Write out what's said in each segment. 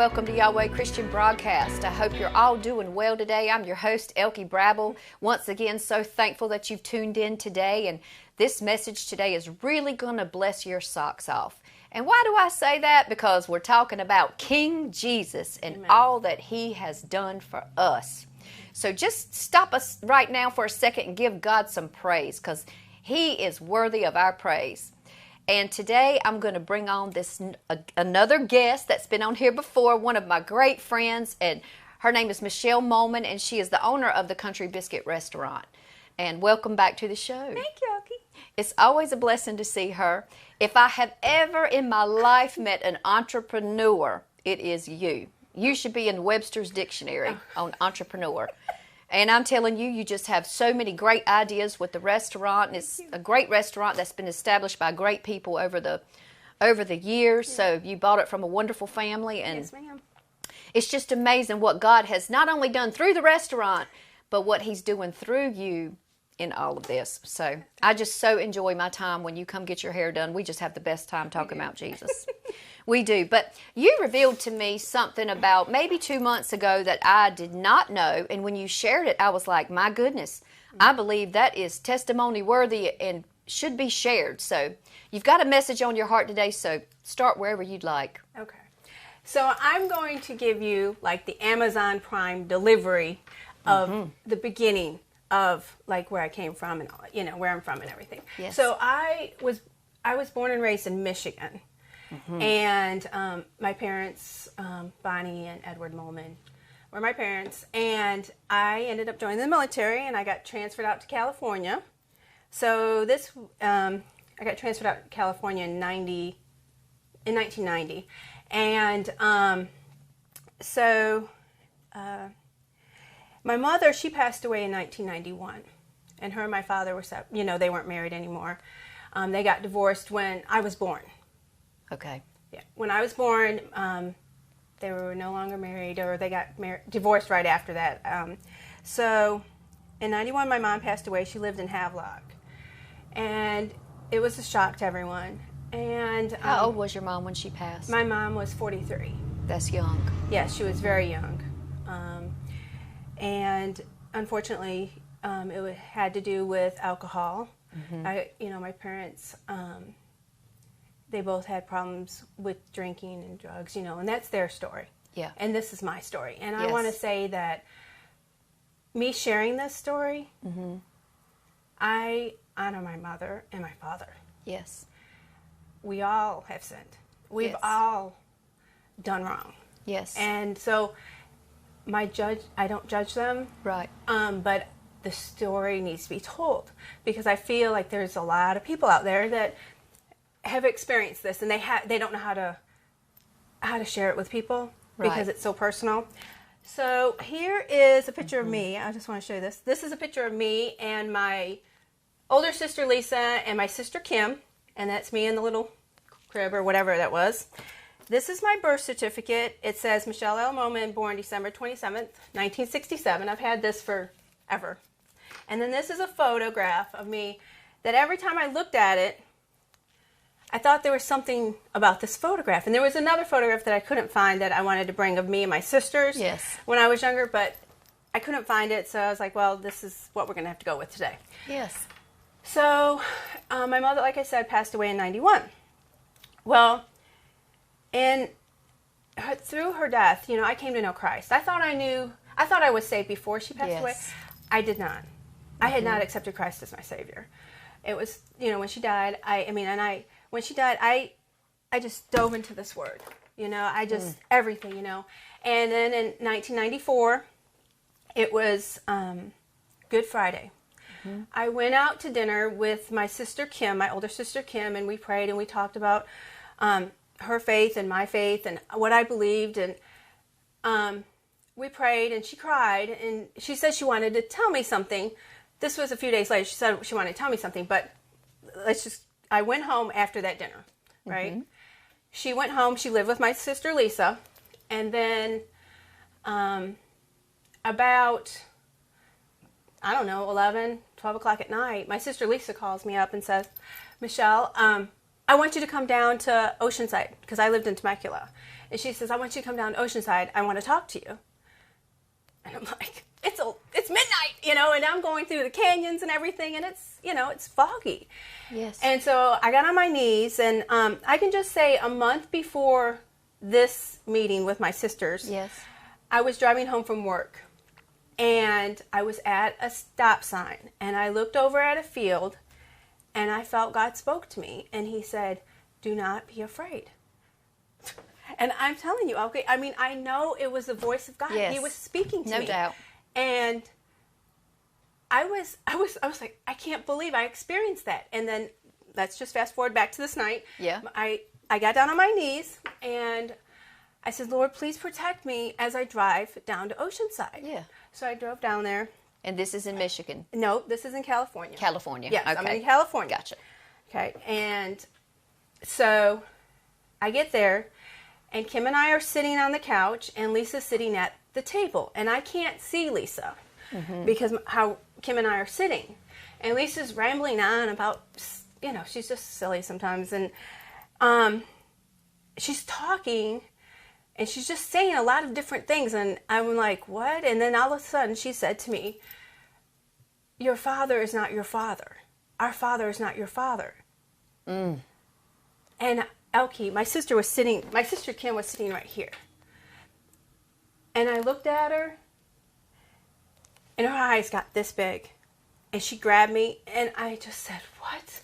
welcome to Yahweh Christian Broadcast. I hope you're all doing well today. I'm your host, Elkie Brabble. Once again, so thankful that you've tuned in today, and this message today is really going to bless your socks off. And why do I say that? Because we're talking about King Jesus and Amen. all that He has done for us. So just stop us right now for a second and give God some praise, because He is worthy of our praise. And today I'm going to bring on another guest that's been on here before, one of my great friends, and her name is Michelle Molhman, and she is the owner of the Country Biscuit Restaurant. And welcome back to the show. Thank you, Elkie. It's always a blessing to see her. If I have ever in my life met an entrepreneur, it is you. You should be in Webster's Dictionary on entrepreneur. And I'm telling you, you just have so many great ideas with the restaurant. And it's a great restaurant that's been established by great people over the years. Yeah. So you bought it from a wonderful family. And yes, ma'am. It's just amazing what God has not only done through the restaurant, but what He's doing through you in all of this. So I just so enjoy my time when you come get your hair done. We just have the best time talking about Jesus. We do. But you revealed to me something about maybe 2 months ago that I did not know. And when you shared it, I was like, my goodness, I believe that is testimony worthy and should be shared. So you've got a message on your heart today. So start wherever you'd like. Okay. So I'm going to give you like the Amazon Prime delivery of the beginning of like where I came from and where I'm from and everything. Yes. So I was born and raised in Michigan. And my parents, Bonnie and Edward Molhman, were my parents. And I ended up joining the military, and I got transferred out to California. So I got transferred out to California in 1990. And my mother, she passed away in 1991. And her and my father were, they weren't married anymore. They got divorced when I was born. Okay. Yeah. When I was born, they were no longer married, or they got divorced right after that. So in 91, my mom passed away. She lived in Havelock. And it was a shock to everyone. And how old was your mom when she passed? My mom was 43. That's young. Yes, she was very young. And unfortunately, it had to do with alcohol. My parents... they both had problems with drinking and drugs, and that's their story. Yeah. And this is my story. And Yes. I want to say that me sharing this story, I honor my mother and my father. Yes. We all have sinned. We've Yes. all done wrong. Yes. And so I don't judge them. Right. But the story needs to be told, because I feel like there's a lot of people out there that have experienced this, and they don't know how to share it with people because it's so personal. So here is a picture of me. I just want to show you this. This is a picture of me and my older sister Lisa and my sister Kim, and that's me in the little crib or whatever that was. This is my birth certificate. It says Michelle L. Molhman, born December 27th, 1967. I've had this forever. And then this is a photograph of me that every time I looked at it, I thought there was something about this photograph. And there was another photograph that I couldn't find that I wanted to bring of me and my sisters when I was younger, but I couldn't find it. So I was like, well, this is what we're going to have to go with today. Yes. So my mother, like I said, passed away in 91. Well, through her death, I came to know Christ. I thought I was saved before she passed away. I did not. I had not accepted Christ as my Savior. It was, when she died, when she died, I just dove into this word, everything, And then in 1994, it was Good Friday. I went out to dinner with my sister Kim, my older sister Kim, and we prayed and we talked about her faith and my faith and what I believed. And we prayed, and she cried, and she said she wanted to tell me something. This was a few days later. She said she wanted to tell me something, but I went home after that dinner, right? She went home. She lived with my sister Lisa. And then about, 11, 12 o'clock at night, my sister Lisa calls me up and says, Michelle, I want you to come down to Oceanside, because I lived in Temecula. And she says, I want you to come down to Oceanside. I want to talk to you. And I'm like, it's midnight, and I'm going through the canyons and everything, and it's foggy. Yes. And so I got on my knees, and I can just say a month before this meeting with my sisters, Yes. I was driving home from work, and I was at a stop sign, and I looked over at a field, and I felt God spoke to me, and he said, do not be afraid. And I'm telling you, okay, I mean, I know it was the voice of God. Yes. He was speaking to me. No doubt. And I was like, I can't believe I experienced that. And then let's just fast forward back to this night. Yeah. I got down on my knees and I said, Lord, please protect me as I drive down to Oceanside. Yeah. So I drove down there. And this is in Michigan. No, this is in California. California. Yes, Okay. I'm in California. Gotcha. Okay. And so I get there, and Kim and I are sitting on the couch, and Lisa's sitting at the table. And I can't see Lisa because how Kim and I are sitting. And Lisa's rambling on about, she's just silly sometimes. And she's talking, and she's just saying a lot of different things. And I'm like, what? And then all of a sudden she said to me, your father is not your father. Our father is not your father. And Elkie, my sister Kim was sitting right here. And I looked at her, and her eyes got this big. And she grabbed me, and I just said, what?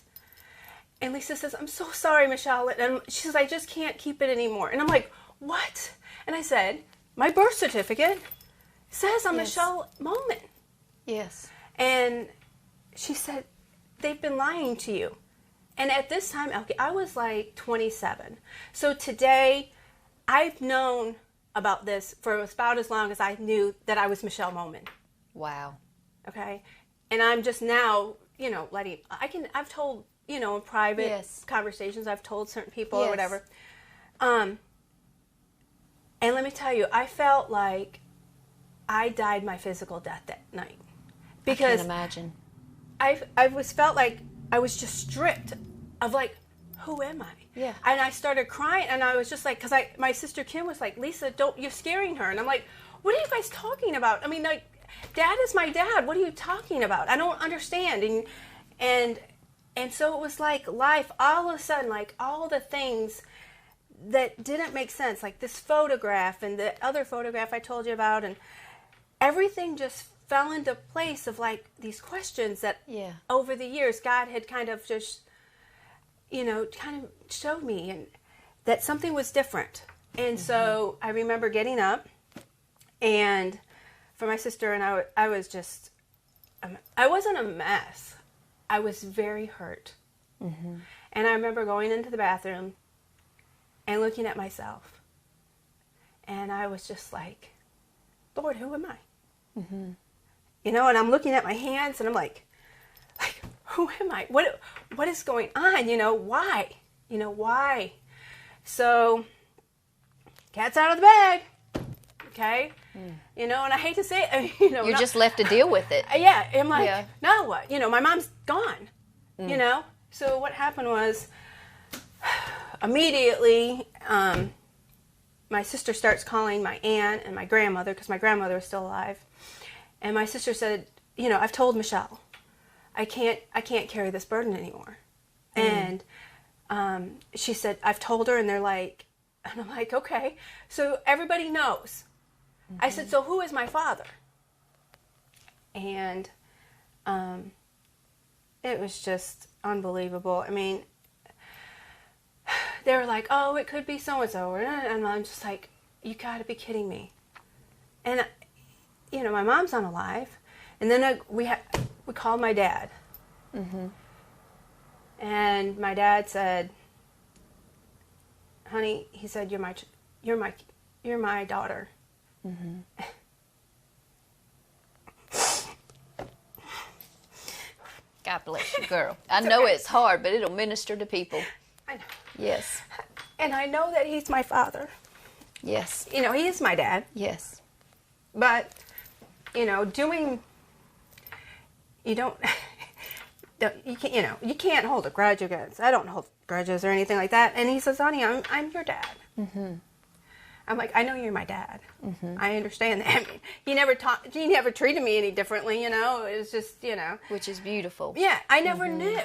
And Lisa says, I'm so sorry, Michelle. And she says, I just can't keep it anymore. And I'm like, what? And I said, my birth certificate says I'm Michelle Molhman. Yes. And she said, they've been lying to you. And at this time, Elkie, I was like 27. So today, I've known about this for about as long as I knew that I was Michelle Molhman. Wow. Okay? And I'm just now, I've told, in private conversations, I've told certain people or whatever. And let me tell you, I felt like I died my physical death that night. Because I can't imagine. I felt like I was just stripped of like, who am I? Yeah. And I started crying, and I was just like, because my sister Kim was like, Lisa, you're scaring her. And I'm like, what are you guys talking about? I mean, like, Dad is my dad. What are you talking about? I don't understand. And so it was like life, all of a sudden, like all the things that didn't make sense, like this photograph and the other photograph I told you about, and everything just fell into place of like these questions that over the years God had kind of just, kind of showed me, and that something was different. And so I remember getting up, and for my sister and I was just, I wasn't a mess. I was very hurt. And I remember going into the bathroom and looking at myself. And I was just like, Lord, who am I? And I'm looking at my hands, and I'm like, who am I? What is going on? Why? Why? So, cat's out of the bag. Okay? And I hate to say it, You're just left to deal with it. Yeah. I'm like, now what? My mom's gone. So what happened was, immediately, my sister starts calling my aunt and my grandmother, because my grandmother was still alive. And my sister said, I've told Michelle, I can't carry this burden anymore. And she said, I've told her, and they're like, and I'm like, okay. So everybody knows. I said, so who is my father? And it was just unbelievable. I mean, they were like, oh, it could be so-and-so. And I'm just like, you got to be kidding me. And, my mom's not alive. And then we called my dad. And my dad said, honey, he said, you're my daughter. God bless you, girl. I know it's hard, but it'll minister to people. I know. Yes. And I know that he's my father. Yes. He is my dad. Yes. But, you can't hold a grudge against. I don't hold grudges or anything like that. And he says, honey, I'm your dad. I'm like, I know you're my dad. I understand that. I mean, he never treated me any differently, you know. It was just, you know. Which is beautiful. Yeah, I never knew.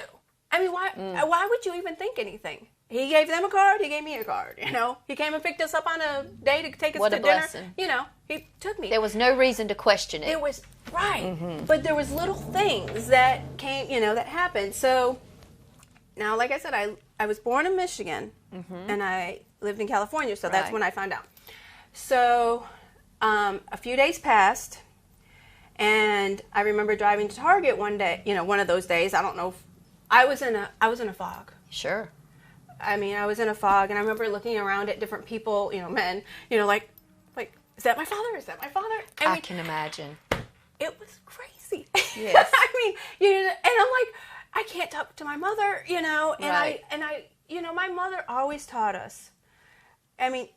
I mean, why would you even think anything? He gave them a card, he gave me a card, you know. He came and picked us up on a day to take us What to a dinner. blessing. You know, he took me. There was no reason to question it. It was, right. But there was little things that came, you know, that happened. So, now, like I said, I was born in Michigan, and I lived in California, so that's Right. when I found out. So, a few days passed, and I remember driving to Target one day, you know, one of those days. I don't know if I was in a fog. Sure. I mean, I was in a fog, and I remember looking around at different people, you know, men, you know, like, is that my father? Is that my father? I mean, can imagine. it was crazy. Yes. I mean, you know, and I'm like, I can't talk to my mother, you know, and Right. I, you know, my mother always taught us. I mean,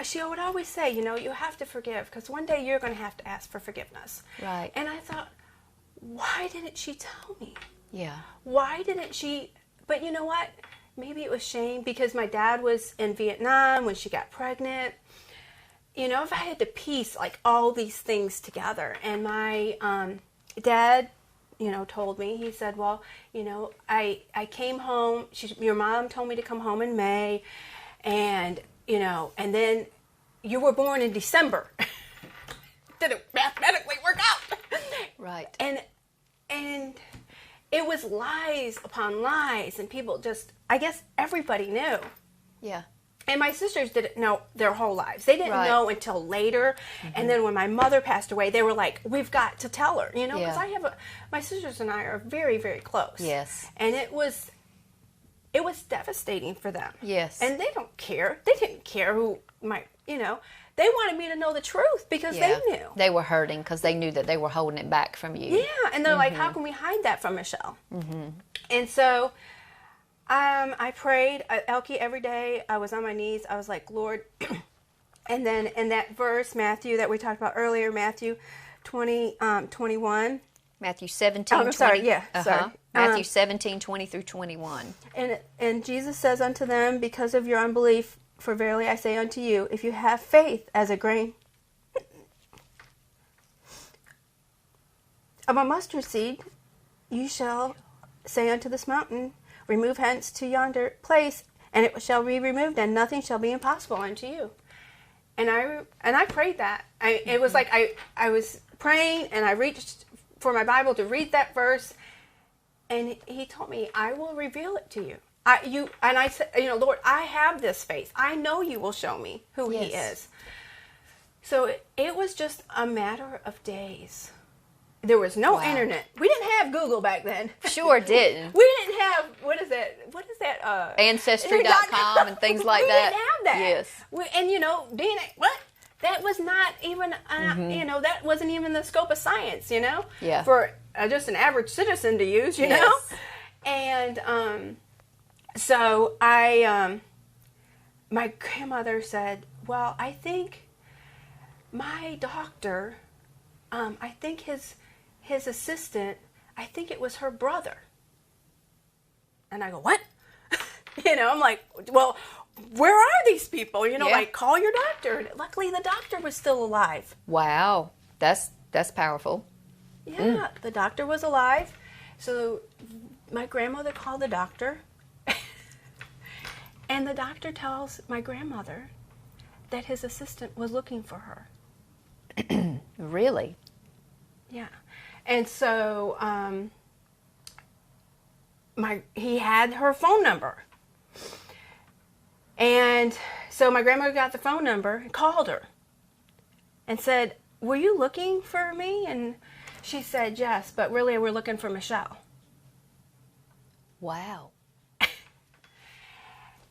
she would always say, you know, you have to forgive because one day you're going to have to ask for forgiveness. Right. And I thought, why didn't she tell me? Yeah. Why didn't she? But you know what? Maybe it was shame because my dad was in Vietnam when she got pregnant. You know, if I had to piece like all these things together, and my dad, you know, told me, he said, well, you know, I came home, your mom told me to come home in May, and, you know, and then you were born in December. Didn't mathematically work out. Right. And it was lies upon lies, and people just, I guess everybody knew. Yeah. And my sisters didn't know their whole lives. They didn't Right. know until later. And then when my mother passed away, they were like, we've got to tell her, you know, because Yeah. my sisters and I are very, very close. Yes. And it was devastating for them. Yes. And they don't care. They didn't care who you know, they wanted me to know the truth because Yeah. they knew. They were hurting because they knew that they were holding it back from you. Yeah, and they're like, how can we hide that from Michelle? And so I prayed, Elkie, every day. I was on my knees. I was like, Lord. And then in that verse, Matthew, that we talked about earlier, Matthew 21. Matthew 17, Oh, I'm sorry, 20. yeah, sorry. Matthew 17, 20 through 21. And Jesus says unto them, because of your unbelief, for verily I say unto you, if you have faith as a grain of a mustard seed, you shall say unto this mountain, remove hence to yonder place, and it shall be removed, and nothing shall be impossible unto you. And I prayed that. It was like I was praying, and I reached for my Bible to read that verse, and he told me, I will reveal it to you. I said, you know, Lord, I have this faith. I know you will show me who he is. So it was just a matter of days. There was no internet. We didn't have Google back then. Sure didn't. We didn't have, what is that? Ancestry.com and things like that. We didn't have that. Yes. And, you know, DNA, what? That was not even, you know, that wasn't even the scope of science, you know? Yeah. For just an average citizen to use, you know? And so my grandmother said, well, I think my doctor, I think his assistant, I think it was her brother. And I go, what? You know, I'm like, well, where are these people? You know, like, call your doctor. And luckily, the doctor was still alive. Wow. That's powerful. Yeah, the doctor was alive. So my grandmother called the doctor. And the doctor tells my grandmother that his assistant was looking for her. Really? Yeah. And so he had her phone number. And so my grandmother got the phone number and called her and said, were you looking for me? And she said, yes, but really we're looking for Michelle. Wow.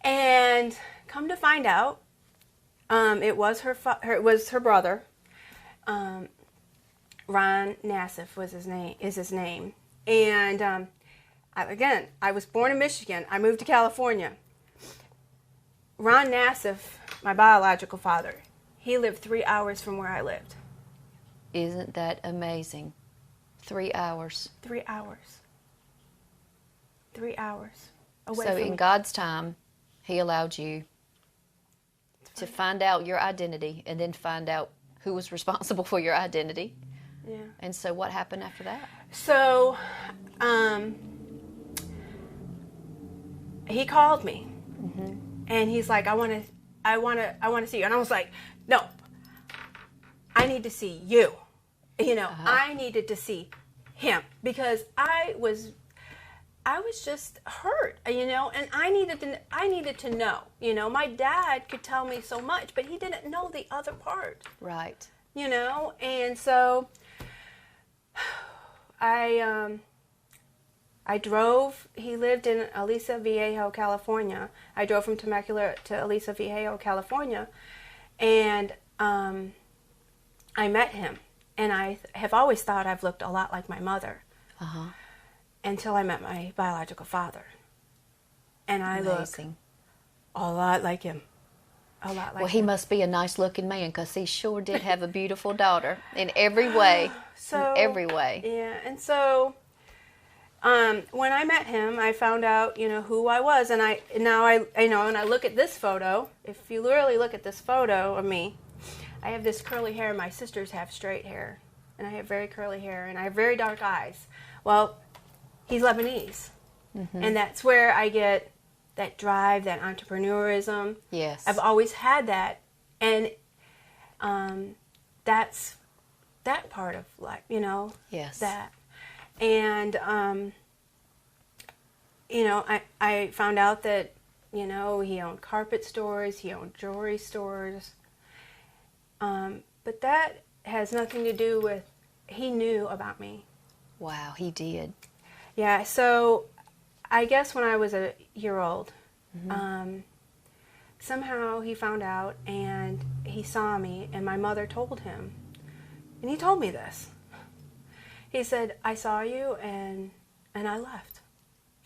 And come to find out, it was her brother. Ron Nassif is his name. And again, I was born in Michigan. I moved to California. Ron Nassif, my biological father, he lived 3 hours from where I lived. Isn't that amazing? 3 hours. 3 hours. 3 hours away So from in me. God's time, he allowed you to find out your identity and then find out who was responsible for your identity. Yeah. And so what happened after that? So, he called me, and he's like, I want to see you. And I was like, no, I need to see you. I needed to see him because I was just hurt, and I needed to know. My dad could tell me so much, but he didn't know the other part. Right. And so I drove. He lived in Aliso Viejo, California. I drove from Temecula to Aliso Viejo, California, and I met him. And I have always thought I've looked a lot like my mother until I met my biological father. And I look a lot like him. A lot like him. Well, he must be a nice-looking man because he sure did have a beautiful daughter in every way. In every way. Yeah, and so when I met him, I found out, who I was. And I look at this photo. If you really look at this photo of me, I have this curly hair. My sisters have straight hair, and I have very curly hair, and I have very dark eyes. Well, he's Lebanese, and that's where I get that drive, that entrepreneurism. Yes. I've always had that, and that's that part of life, Yes. that. And, I found out that, he owned carpet stores, he owned jewelry stores. But that has nothing to do with, he knew about me. Wow, he did. Yeah, so I guess when I was a year old, somehow he found out and he saw me, and my mother told him. And he told me this. He said, I saw you and I left.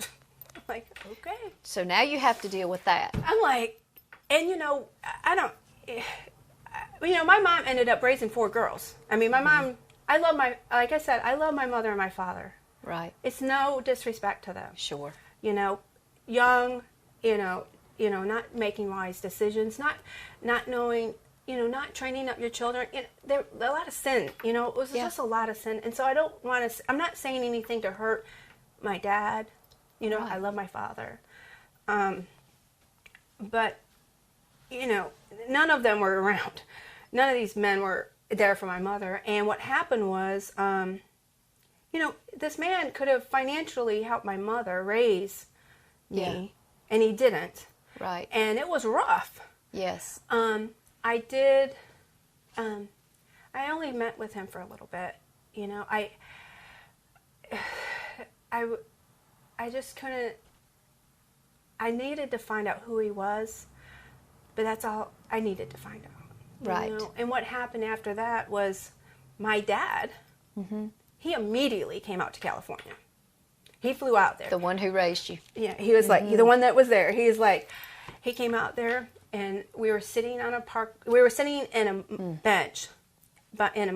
I'm like, okay. So now you have to deal with that. I'm like, and I don't... my mom ended up raising 4 girls. I mean, my mom, like I said, I love my mother and my father. Right. It's no disrespect to them. Sure. Young, not making wise decisions, not knowing, not training up your children. There a lot of sin, it was just a lot of sin. And so I don't want to, I'm not saying anything to hurt my dad. Right. I love my father. But, none of them were around. None of these men were there for my mother. And what happened was, this man could have financially helped my mother raise me, and he didn't. Right. And it was rough. Yes. I did, I only met with him for a little bit. I just couldn't, I needed to find out who he was, but that's all I needed to find out. Right. And what happened after that was my dad, he immediately came out to California. He flew out there. The one who raised you. Yeah, he was like, the one that was there. He came out there, and we were sitting on a park, we were sitting in a bench by a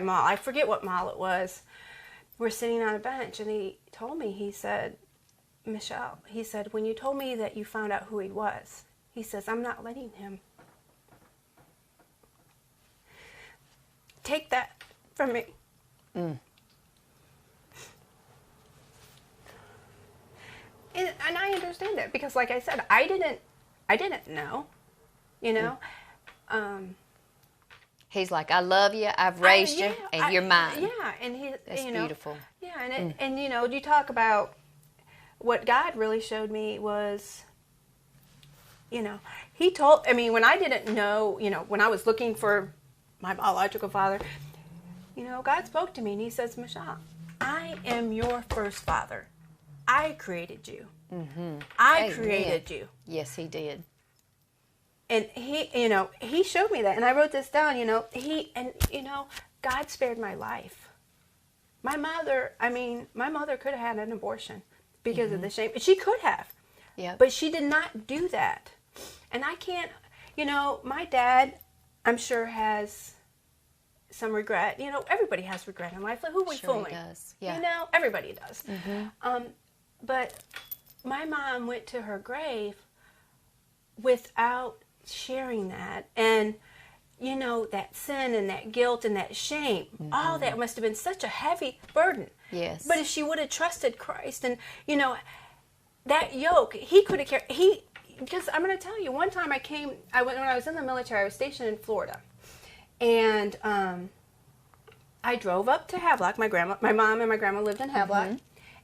mall. I forget what mall it was. We're sitting on a bench, and he told me, he said, Michelle, he said, when you told me that you found out who he was, he says, I'm not letting him take that from me. And I understand that because, like I said, I didn't know, He's like, I love you, I've raised you, and you're mine. Yeah, and That's beautiful. Yeah, and you talk about what God really showed me was, he told, when I didn't know, when I was looking for my biological father, God spoke to me and he says, Michelle, I am your first father. I created you. I created you. Yes, he did. And he showed me that, and I wrote this down. God spared my life. My mother could have had an abortion because of the shame. She could have, but she did not do that. And I can't. My dad, I'm sure, has some regret. Everybody has regret in life. Like, who are we fooling? He does. Yeah. Everybody does. But my mom went to her grave without sharing that, and you know, that sin and that guilt and that shame, all that must have been such a heavy burden. Yes. But if she would have trusted Christ, and you know, that yoke, he could have carried. Because I'm going to tell you, one time when I was in the military, I was stationed in Florida, and I drove up to Havelock. My mom and my grandma lived in Havelock,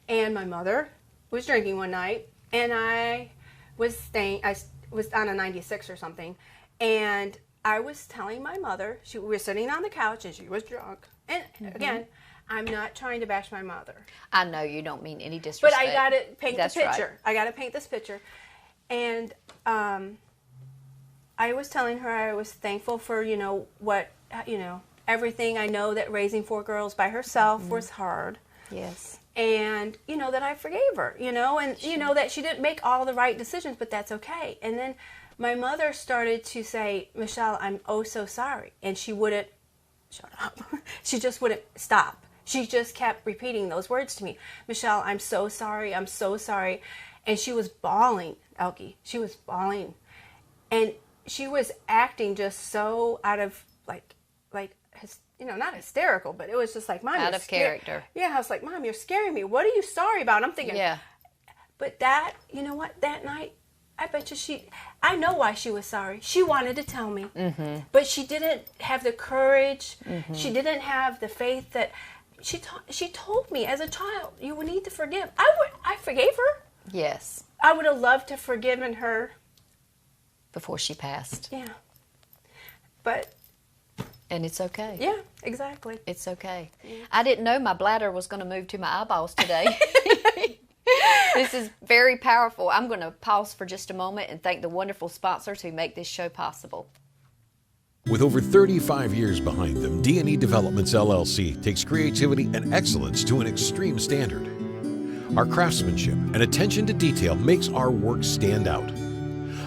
and my mother was drinking one night, and I was on a 96 or something, and I was telling my mother, we were sitting on the couch, and she was drunk, and again, I'm not trying to bash my mother. I know you don't mean any disrespect. But I got to paint That's the picture. Right. I got to paint this picture. And I was telling her I was thankful for, everything. I know that raising 4 girls by herself was hard. Yes. And, that I forgave her, and, that she didn't make all the right decisions, but that's okay. And then my mother started to say, Michelle, I'm oh so sorry. And she wouldn't shut up. She just wouldn't stop. She just kept repeating those words to me. Michelle, I'm so sorry. I'm so sorry. And she was bawling, Elkie. She was bawling. And she was acting just so out of, not hysterical, but it was just like, Mom, out of character. Yeah, I was like, Mom, you're scaring me. What are you sorry about? I'm thinking, yeah. But that, you know what, that night, I bet you I know why she was sorry. She wanted to tell me. But she didn't have the courage. She didn't have the faith that, she told me as a child, you would need to forgive. I forgave her. Yes. I would have loved to have forgiven her. Before she passed. Yeah. But. And it's okay. Yeah, exactly. It's okay. Yeah. I didn't know my bladder was going to move to my eyeballs today. This is very powerful. I'm going to pause for just a moment and thank the wonderful sponsors who make this show possible. With over 35 years behind them, D&E Developments LLC takes creativity and excellence to an extreme standard. Our craftsmanship and attention to detail makes our work stand out.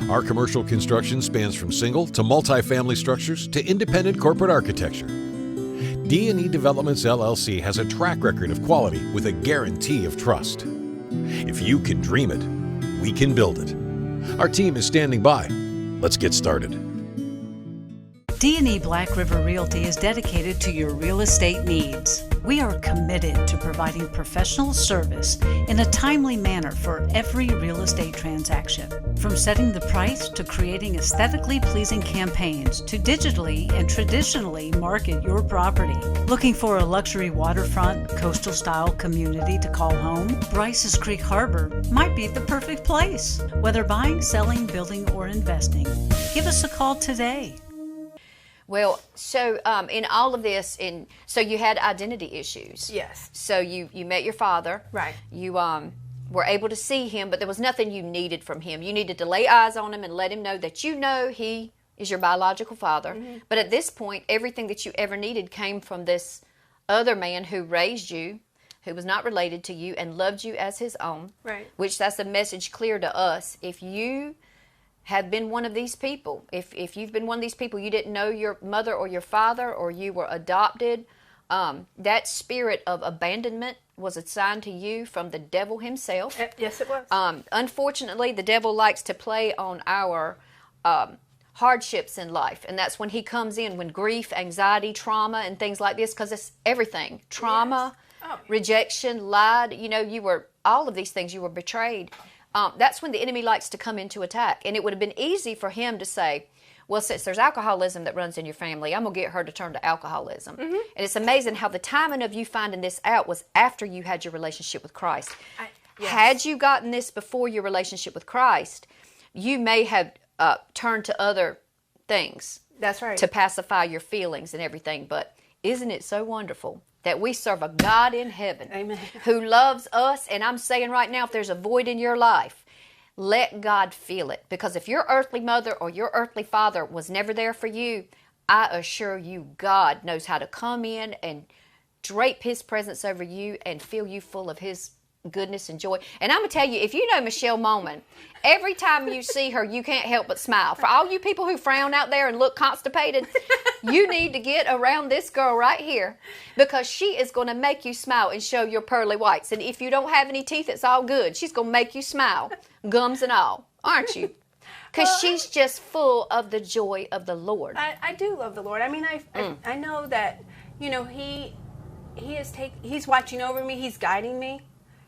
Our commercial construction spans from single to multi-family structures to independent corporate architecture. D&E Developments LLC has a track record of quality with a guarantee of trust. If you can dream it, we can build it. Our team is standing by. Let's get started. D&E Black River Realty is dedicated to your real estate needs. We are committed to providing professional service in a timely manner for every real estate transaction. From setting the price to creating aesthetically pleasing campaigns to digitally and traditionally market your property. Looking for a luxury waterfront, coastal style community to call home? Bryce's Creek Harbor might be the perfect place. Whether buying, selling, building, or investing, give us a call today. Well, so in all of this, so you had identity issues. Yes. So you met your father. Right. You were able to see him, but there was nothing you needed from him. You needed to lay eyes on him and let him know that he is your biological father. But at this point, everything that you ever needed came from this other man who raised you, who was not related to you and loved you as his own. Right. Which that's a message clear to us. If you have been one of these people, if you've been one of these people, you didn't know your mother or your father, or you were adopted, that spirit of abandonment was assigned to you from the devil himself. Yes, it was. Unfortunately, the devil likes to play on our hardships in life, and that's when he comes in, when grief, anxiety, trauma, and things like this, because it's everything. Trauma, rejection, lied, you were, all of these things, you were betrayed. That's when the enemy likes to come into attack. And it would have been easy for him to say, well, since there's alcoholism that runs in your family, I'm going to get her to turn to alcoholism. And it's amazing how the timing of you finding this out was after you had your relationship with Christ. Yes. Had you gotten this before your relationship with Christ, you may have turned to other things. That's right. To pacify your feelings and everything. But isn't it so wonderful that we serve a God in heaven, Amen, who loves us? And I'm saying right now, if there's a void in your life, let God fill it. Because if your earthly mother or your earthly father was never there for you, I assure you God knows how to come in and drape his presence over you and fill you full of his goodness and joy. And I'm going to tell you, if you know Michelle Molhman, every time you see her, you can't help but smile. For all you people who frown out there and look constipated, you need to get around this girl right here, because she is going to make you smile and show your pearly whites. And if you don't have any teeth, it's all good. She's going to make you smile, gums and all, aren't you? Because Well, she's just full of the joy of the Lord. I do love the Lord. I mean, I know that, you know, He's watching over me. He's guiding me.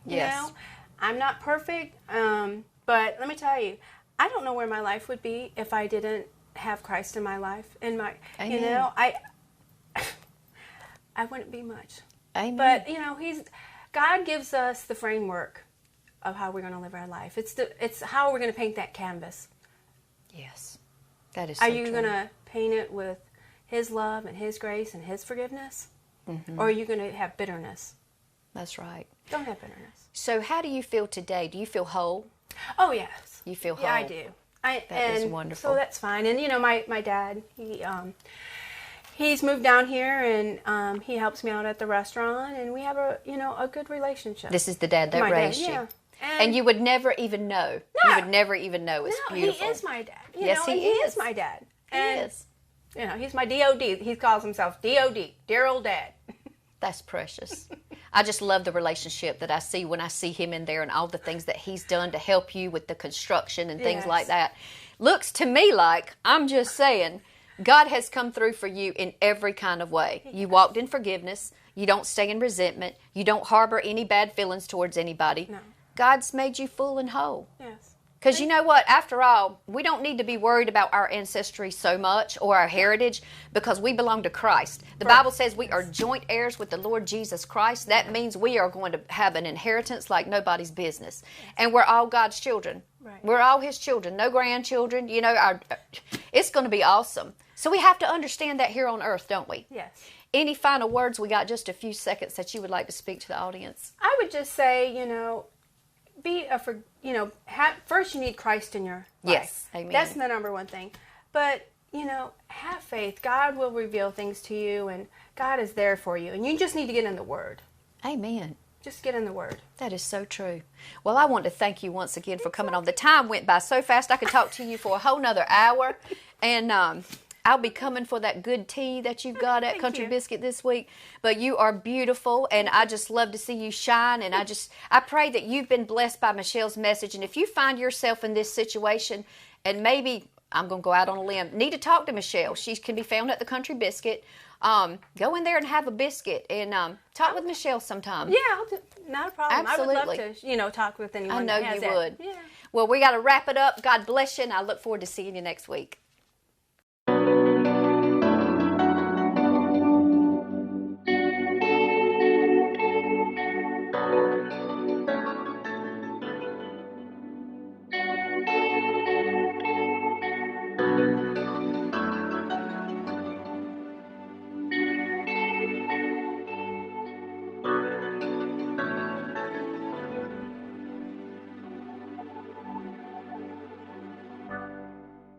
You know, I'm not perfect, but let me tell you, I don't know where my life would be if I didn't have Christ in my life. Amen. You know, I wouldn't be much. Amen. But you know, God gives us the framework of how we're going to live our life. It's how we're going to paint that canvas. Yes, that is so Are you true. going to paint it with His love and His grace and His forgiveness? Or are you going to have bitterness? That's right. Don't have bitterness. So how do you feel today? Do you feel whole? Oh, yes. You feel Yeah, I whole? do. That is wonderful. So that's fine. And, you know, my dad, he's moved down here, and he helps me out at the restaurant, and we have a good relationship. This is the dad that My raised dad, you. yeah. And you would never even know. No. You would never even know. It's No, beautiful. he is my dad. Yes, he and is. is my dad. He And, is. you know, he's my D.O.D. He calls himself D.O.D., dear old dad. That's precious. I just love the relationship that I see when I see him in there and all the things that he's done to help you with the construction and things Yes. like that. Looks to me like, I'm just saying, God has come through for you in every kind of way. You walked in forgiveness. You don't stay in resentment. You don't harbor any bad feelings towards anybody. No. God's made you full and whole. Yes. Because you know what? After all, we don't need to be worried about our ancestry so much or our heritage because we belong to Christ. The Bible says we are joint heirs with the Lord Jesus Christ. That means we are going to have an inheritance like nobody's business. And we're all God's children. Right. We're all His children, no grandchildren. You know, it's going to be awesome. So we have to understand that here on earth, don't we? Yes. Any final words? We got just a few seconds that you would like to speak to the audience. I would just say, first you need Christ in your life. Yes, amen. That's the number one thing. But, have faith. God will reveal things to you, and God is there for you. And you just need to get in the Word. Amen. Just get in the Word. That is so true. Well, I want to thank you once again for coming on. The time went by so fast, I could talk to you for a whole nother hour. And I'll be coming for that good tea that you've got at Thank Country you. Biscuit this week. But you are beautiful, and I just love to see you shine. And I pray that you've been blessed by Michelle's message. And if you find yourself in this situation, and maybe I'm going to go out on a limb, need to talk to Michelle. She can be found at the Country Biscuit. Go in there and have a biscuit and talk with Michelle sometime. Yeah, not a problem. Absolutely. I would love to, talk with anyone I know that has you that. would. Yeah. Well, we got to wrap it up. God bless you, and I look forward to seeing you next week.